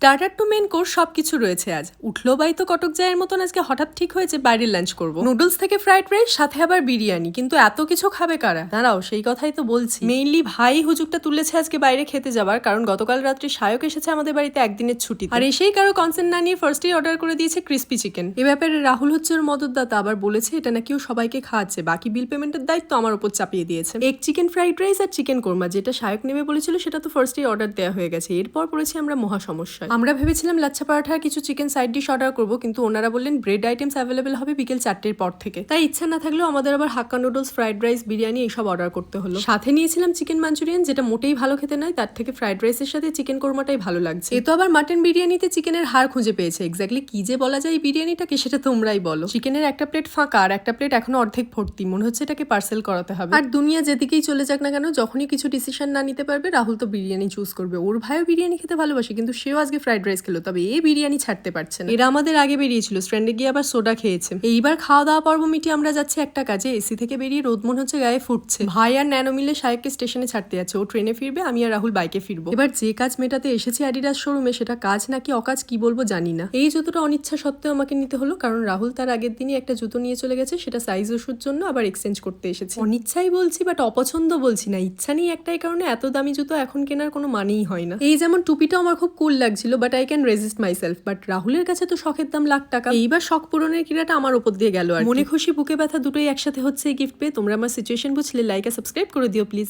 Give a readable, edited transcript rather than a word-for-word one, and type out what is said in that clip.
Starter two main course সবকিছু রয়েছে আজ। উঠলো বাই তো কটক জায়ের মতন আজকে হঠাৎ ঠিক হয়েছে বাইরে লাঞ্চ করব। নুডলস থেকে ফ্রাইড রাইস সাথে আবার বিরিয়ানি, কিন্তু এত কিছু খাবে কারা? দাঁড়াও সেই কথাই তো বলছি। মেইনলি ভাই হুজুকটা তুলেছে আজকে বাইরে খেতে যাবার, কারণ গতকাল রাত্রে সায়ক এসেছে আমাদের বাড়িতে একদিনের ছুটি, আর এসেই কারো কনসেন্ট না নিয়ে ফার্স্টেই অর্ডার করে দিয়েছে ক্রিস্পি চিকেন। এ ব্যাপারে রাহুল হচ্ছে ওর মদতদাতা, আবার বলেছে এটা নাকি ও সবাইকে খাওয়াচ্ছে, বাকি বিল পেমেন্টের দায়িত্ব আমার উপর চাপিয়ে দিয়েছে। এগ চিকেন ফ্রাইড রাইস আর চিকেন কোরমা, যেটা সায়ক নেবে বলেছিল সেটা তো ফার্স্টেই অর্ডার দেওয়া হয়ে গেছে। এরপর পড়েছি আমরা মহা সমস্যায়। আমরা ভেবেছিলাম লাচ্ছা পরাঠা আর কিছু চিকেন সাইড ডিশ অর্ডার করবো, কিন্তু ওনারা বললেন ব্রেড আইটেমস অ্যাভেলেবেল হবে বিকেল 4টের পর থেকে। তাই ইচ্ছা না থাকলেও আমাদের আবার হাক্কা নুডলস, ফ্রাইড রাইস, বিরিয়ানি এইসব অর্ডার করতে হলো। সাথে নিয়েছিলাম চিকেন মাঞ্চুরিয়ান, যেটা মোটেই ভালো খেতে নয়, তার থেকে ফ্রাইড রাইসের সাথে চিকেন কোরমাটাই ভালো লাগছে। এ তো আবার মাটন বিরিয়ানিতে চিকেনের হাড় খুঁজে পেয়েছে। এক্স্যাক্টলি কি যে বলা যায় এই বিরিয়ানিটাকে সেটা তোমরাই বলো। চিকেনের একটা প্লেট ফাঁকা আর একটা প্লেট এখনো অর্ধেক ভর্তি, মনে হচ্ছে এটাকে পার্সেল করাতে হবে। আর দুনিয়া যেদিকেই চলে যাক না কেন, যখনই কিছু ডিসিশন না নিতে পারবে রাহুল তো বিরিয়ানি চুজ করবে। ওর ভাইও বিরিয়ানি খেতে ভালোবাসে, কিন্তু সেও আজকে ফ্রাইড রাইস খেলো, তবে এই বিরিয়ানি ছাড়তে পারছে না। এরা আমাদের আগে বেরিয়েছিল, স্ট্র্যান্ডে গিয়ে আবার সোডা খেয়েছে। এইবার খাওয়া দাওয়া পর্ব মিটিয়ে আমরা যাচ্ছি একটা কাজে। এসি থেকে বেরিয়ে রোদ মনে হচ্ছে গায়ে ফুটছে। ভাই আর ন্যানো মিলে সায়ককে স্টেশনে ছাড়তে যাচ্ছে, ও ট্রেনে ফিরবে, আমি আর রাহুল বাইকে ফিরবো। এবার যে কাজ মেটাতে এসেছি অ্যাডিডাস শোরুমে, সেটা কাজ নাকি অকাজ কি বলবো জানি না। এই জুতোটা অনিচ্ছা সত্ত্বেও আমাকে নিতে হলো, কারণ রাহুল তার আগের দিনই একটা জুতো নিয়ে চলে গেছে, সেটা সাইজ ওষুর জন্য আবার এক্সচেঞ্জ করতে এসেছে। অনিচ্ছাই বলছি, বাট অপছন্দ বলছি না, ইচ্ছা নেই একটাই কারণে। এত দামি জুতো এখন কেনার কোনো মানেই হয় না। এই যেমন টুপিটা আমার খুব কুল লাগছিল, but I can resist myself, but রাহুলের কাছে তো শখের দাম লাখ টাকা। এইবার শখ পূরণের ক্রীড়াটা আমার উপর দিয়ে গেল, আর মনে খুশি বুকে ব্যথা দুটোই একসাথে হচ্ছে এই গিফট পেয়ে। তোমরা আমার সিচুয়েশন বুঝলে লাইক আর সাবস্ক্রাইব করে দিও প্লিজ।